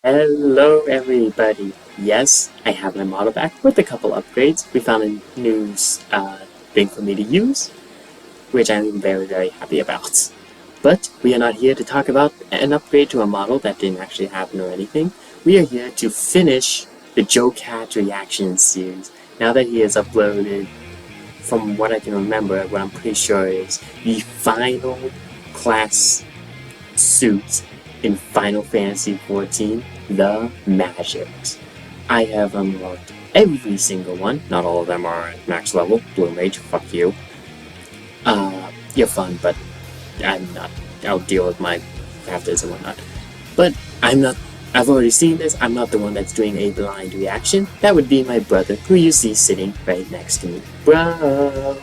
Hello everybody! Yes, I have my model back with a couple upgrades. We found a new thing for me to use, which I'm very happy about. But we are not here to talk about an upgrade to a model that didn't actually happen or anything. We are here to finish the JoCat reaction series. Now that he has uploaded, from what I can remember, what I'm pretty sure is the final class suit in Final Fantasy XIV, the Magics. I have unlocked every single one. Not all of them are at max level. Blue Mage, fuck you. You're fun, but I'm not. I'll deal with my crafters and whatnot. But I'm not. I've already seen this. I'm not the one that's doing a blind reaction. That would be my brother, who you see sitting right next to me. Bro!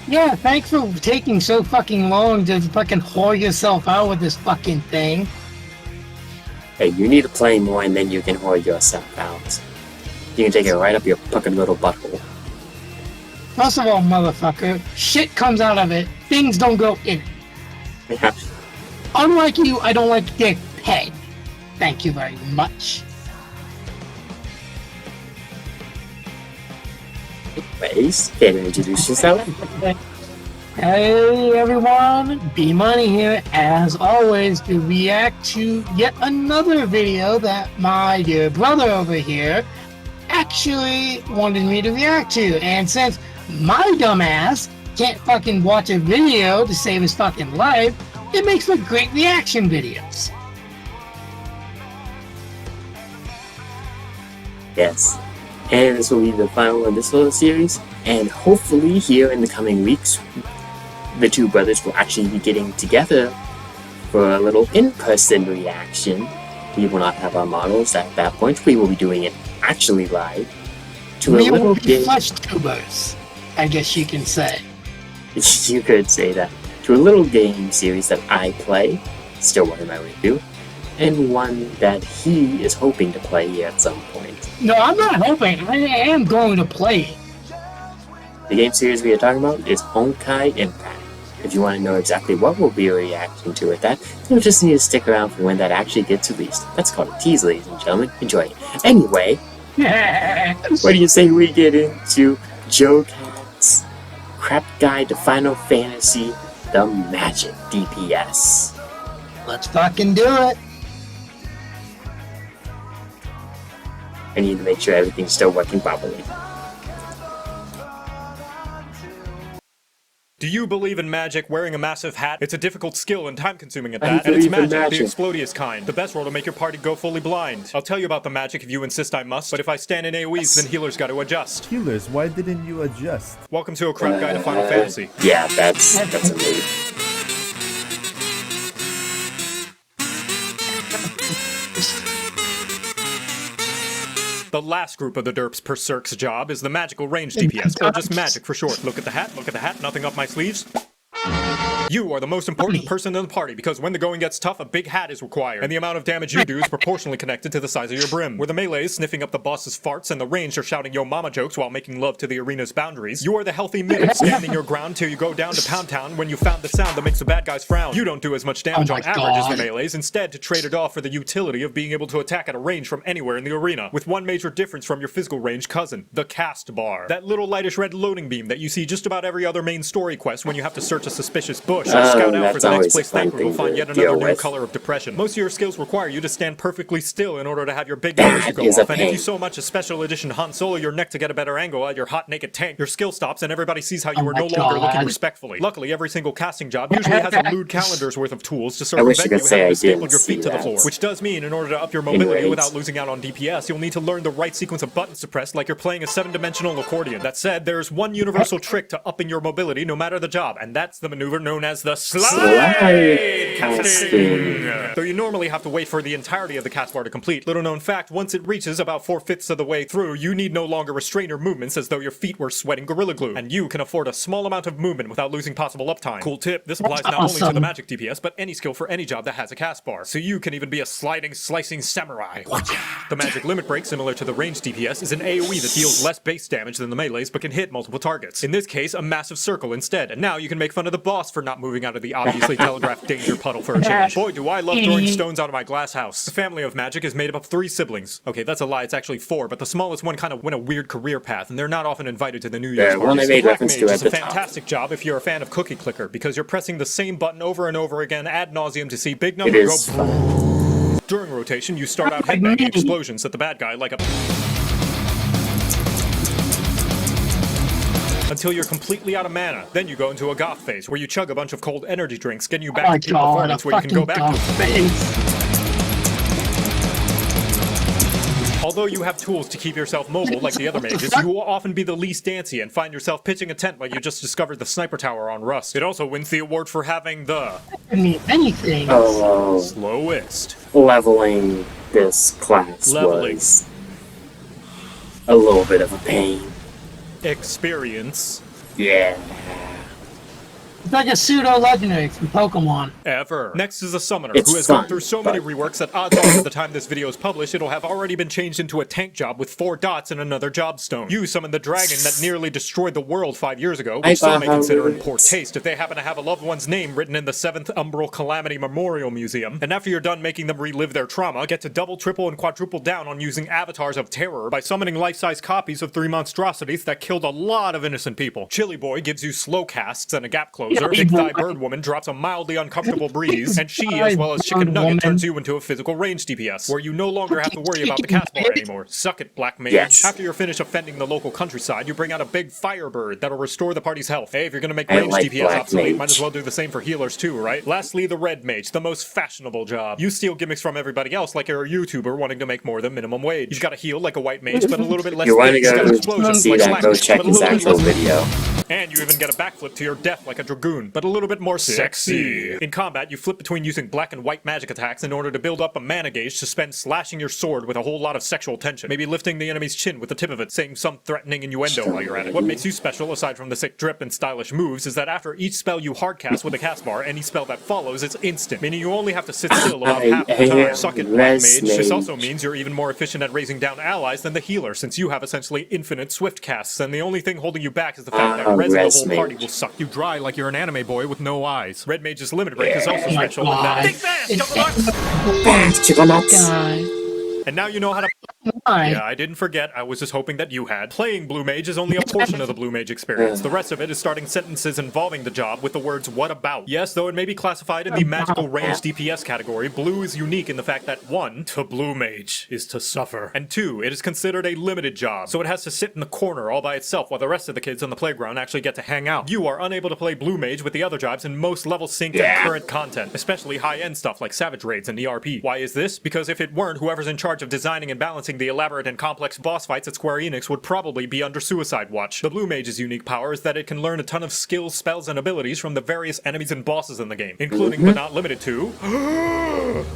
Yeah, thanks for taking so fucking long to fucking whore yourself out with this fucking thing. Hey, you need to play more and then you can whore yourself out. You can take it right up your fucking little butthole. First of all, motherfucker, shit comes out of it. Things don't go in it. Yeah. Unlike you, I don't like dick peg. Thank you very much. Anyways, can you introduce yourself? Hey everyone, B-Money here, as always, to react to yet another video that my dear brother over here actually wanted me to react to. And since my dumbass can't fucking watch a video to save his fucking life, it makes for great reaction videos. Yes. And this will be the final of this little series, and hopefully here in the coming weeks, the two brothers will actually be getting together for a little in-person reaction. We will not have our models at that point. We will be doing it actually live. We will be flesh tubers, I guess you can say. You could say that. To a little game series that I play, still working my way through, and one that he is hoping to play at some point. No, I'm not hoping. I am going to play it. The game series we are talking about is Honkai Impact. If you want to know exactly what we'll be reacting to with that, you'll just need to stick around for when that actually gets released. That's called a tease, ladies and gentlemen. Enjoy it. Anyway, what do you say we get into JoCat's crap guide to Final Fantasy, the Magic DPS? Let's fucking do it. I need to make sure everything's still working properly. Do you believe in magic, wearing a massive hat? It's a difficult skill and time-consuming at that, and it's magic, the explodious kind. The best roll to make your party go fully blind. I'll tell you about the magic if you insist I must, but if I stand in AoEs, then healers gotta adjust. Healers, why didn't you adjust? Welcome to a crap guide to Final Fantasy. Yeah, that's a move. The last group of the derps per Cirque's job is the magical range DPS, or just magic for short. Look at the hat, nothing up my sleeves. You are the most important person in the party, because when the going gets tough, a big hat is required, and the amount of damage you do is proportionally connected to the size of your brim. Where the melee is sniffing up the boss's farts and the range are shouting yo mama jokes while making love to the arena's boundaries, you are the healthy middle, standing your ground till you go down to Pound Town when you found the sound that makes the bad guys frown. You don't do as much damage on average as the melees, instead to trade it off for the utility of being able to attack at a range from anywhere in the arena, with one major difference from your physical range cousin, the cast bar. That little lightish red loading beam that you see just about every other main story quest when you have to search a suspicious bush or scout out for the next place sniper will find yet another new color of depression. Most of your skills require you to stand perfectly still in order to have your big damage to go off, and if you so much as special edition Han Solo your neck to get a better angle at your hot naked tank, your skill stops and everybody sees how you are no longer looking respectfully. Luckily, every single casting job usually has a lewd calendar's worth of tools to circumvent you having to staple your feet to the floor, which does mean in order to up your mobility without losing out on DPS, you'll need to learn the right sequence of buttons to press like you're playing a 7-dimensional accordion. That said, there's one universal trick to upping your mobility no matter the job, and that's the maneuver known as the slide casting. Though you normally have to wait for the entirety of the cast bar to complete, little known fact, once it reaches about 4/5 of the way through, you need no longer restrain your movements as though your feet were sweating Gorilla Glue, and you can afford a small amount of movement without losing possible uptime. Cool tip, this applies not only to the magic DPS, but any skill for any job that has a cast bar, so you can even be a sliding, slicing samurai. The magic limit break, similar to the range DPS, is an AoE that deals less base damage than the melees, but can hit multiple targets. In this case, a massive circle instead, and now you can make fun of the boss for not moving out of the obviously telegraphed danger puddle for a change. Boy, do I love throwing stones out of my glass house. The family of magic is made up of 3 siblings. Okay, that's a lie, it's actually 4, but the smallest one kind of went a weird career path, and they're not often invited to the New Year's one I parties. made The Black reference Mage to is at a the top. fantastic job if you're a fan of Cookie Clicker, because you're pressing the same button over and over again ad nauseum to see big It numbers is go. fun. During rotation, you start out headbanging explosions at the bad guy like a... until you're completely out of mana. Then you go into a goth phase, where you chug a bunch of cold energy drinks, getting you back to peak performance where you can go back to... Although you have tools to keep yourself mobile like the other mages, you will often be the least dancy and find yourself pitching a tent while you just discovered the sniper tower on Rust. It also wins the award for having the... anything. slowest. Leveling this class was a little bit of a pain. Experience. Yeah. It's like a pseudo-legendary from Pokemon. Ever. Next is a summoner It's who has fun, gone through so many reworks that odds are at the time this video is published, it'll have already been changed into a tank job with 4 dots and another job stone. You summon the dragon that nearly destroyed the world 5 years ago, which some may consider in poor taste if they happen to have a loved one's name written in the 7th Umbral Calamity Memorial Museum. And after you're done making them relive their trauma, get to double, triple, and quadruple down on using avatars of terror by summoning life-size copies of 3 monstrosities that killed a lot of innocent people. Chili Boy gives you slow casts and a gap closer. Big Thigh Bird Woman drops a mildly uncomfortable breeze, and she, as well as Chicken Nugget, turns you into a physical range DPS, where you no longer have to worry about the cast bar anymore. Suck it, Black Mage. Yes. After you're finished offending the local countryside, you bring out a big Firebird that'll restore the party's health. Hey, if you're gonna make range DPS obsolete, might as well do the same for healers too, right? Lastly, the Red Mage, the most fashionable job. You steal gimmicks from everybody else like you're a YouTuber wanting to make more than minimum wage. You've got to heal like a white mage, but a little bit less You want to explosions go see like that, Slack go Mage, check but a his little bit actual less- video. And you even get a backflip to your death like a Dragoon, but a little bit more sexy. In combat, you flip between using black and white magic attacks in order to build up a mana gauge to spend slashing your sword with a whole lot of sexual tension. Maybe lifting the enemy's chin with the tip of it, saying some threatening innuendo while you're at it. What makes you special, aside from the sick drip and stylish moves, is that after each spell you hardcast with a cast bar, any spell that follows is instant, meaning you only have to sit still about half the time. Suck it, Black Mage. This also means you're even more efficient at raising down allies than the healer, since you have essentially infinite swift casts, and the only thing holding you back is the fact that res the whole party will suck you dry like you're an anime boy with no eyes. Red Mage's limit break is also special in that. Big Chicken nuts. And now you know how to... Yeah, I didn't forget. I was just hoping that you had. Playing Blue Mage is only a portion of the Blue Mage experience. The rest of it is starting sentences involving the job with the words, what about? Yes, though it may be classified in the magical range DPS category, Blue is unique in the fact that 1, to Blue Mage is to suffer. And 2, it is considered a limited job, so it has to sit in the corner all by itself while the rest of the kids on the playground actually get to hang out. You are unable to play Blue Mage with the other jobs in most level synced and current content, especially high-end stuff like Savage Raids and ERP. Why is this? Because if it weren't, whoever's in charge of designing and balancing the elaborate and complex boss fights at Square Enix would probably be under suicide watch. The Blue Mage's unique power is that it can learn a ton of skills, spells, and abilities from the various enemies and bosses in the game, including but not limited to...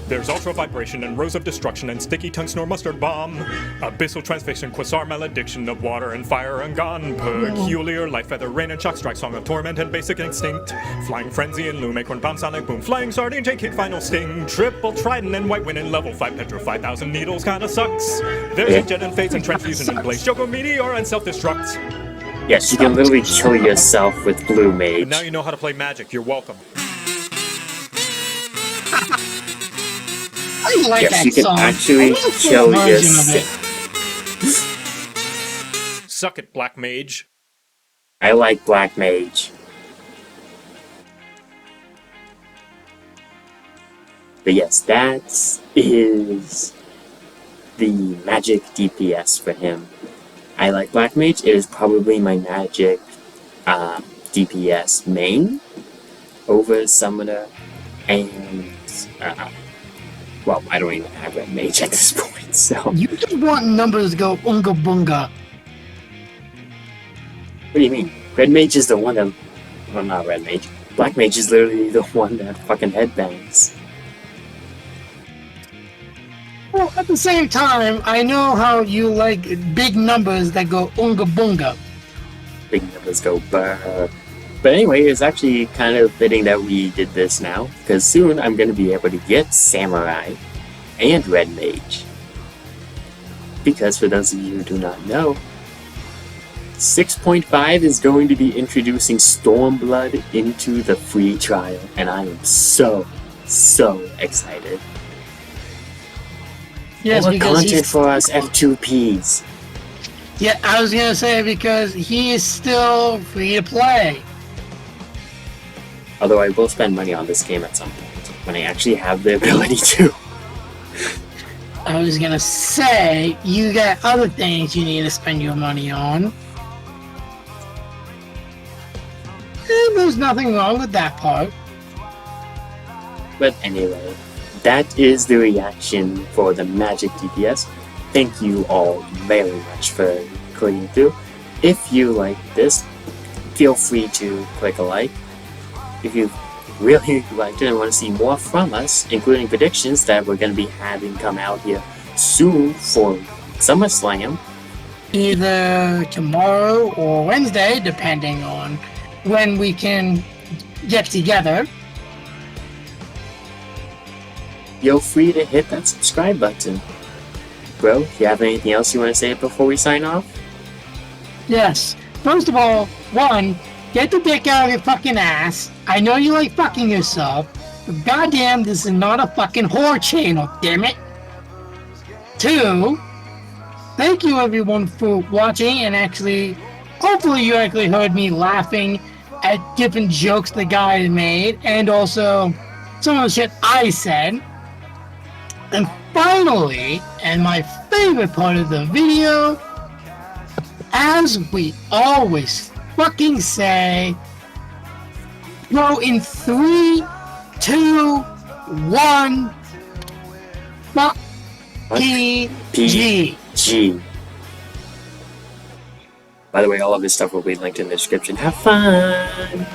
There's Ultra Vibration and Rose of Destruction and Sticky Tongue Snore Mustard Bomb, Abyssal Transfixation, Quasar Malediction of Water and Fire and Gone, Peculiar, Light Feather, Rain and Shock Strike, Song of Torment and Basic Instinct, Flying Frenzy and Lume, Acorn Bomb, Sonic Boom, Flying Sardine, J-Kick, Final Sting, Triple Trident and White Wind and Level 5 Petra, 5,000 Needles kinda sucks. There's a Jet and Fates and Transfusion and Blaze, Joko Meteor and Self-Destruct. Yes, you can literally kill yourself with Blue Mage. And now you know how to play Magic. You're welcome. I like Yes, that you can song. actually kill yourself. Suck it, Black Mage. I like Black Mage. But yes, that is the magic DPS for him. I like Black Mage. It is probably my magic DPS main over Summoner and well, I don't even have Red Mage at this point, so... You just want numbers to go unga bunga. What do you mean? Red Mage is the one that... Well, not Red Mage. Black Mage is literally the one that fucking headbangs. Well, at the same time, I know how you like big numbers that go unga bunga. Big numbers go brr. But anyway, it's actually kind of fitting that we did this now, because soon I'm going to be able to get Samurai and Red Mage. Because for those of you who do not know, 6.5 is going to be introducing Stormblood into the free trial, and I am so so excited. Yes, More because content he's, for us F2Ps. yeah, I was gonna say because he is still free to play. Although I will spend money on this game at some point, when I actually have the ability to. I was gonna say you got other things you need to spend your money on. And there's nothing wrong with that part. But anyway, that is the reaction for the Magic DPS. Thank you all very much for clicking through. If you like this, feel free to click a like. If you really liked it and want to see more from us, including predictions that we're going to be having come out here soon for SummerSlam, Either tomorrow or Wednesday, depending on when we can get together. feel free to hit that subscribe button. Bro, you have anything else you want to say before we sign off? Yes. First of all, one, get the dick out of your fucking ass. I know you like fucking yourself, but goddamn, this is not a fucking whore channel, damn it. Two, thank you everyone for watching and actually, hopefully you actually heard me laughing at different jokes the guy made and also some of the shit I said. And finally, and my favorite part of the video, as we always fucking say, go in 3, 2, 1, fuck PG. PG. By the way, all of this stuff will be linked in the description. Have fun!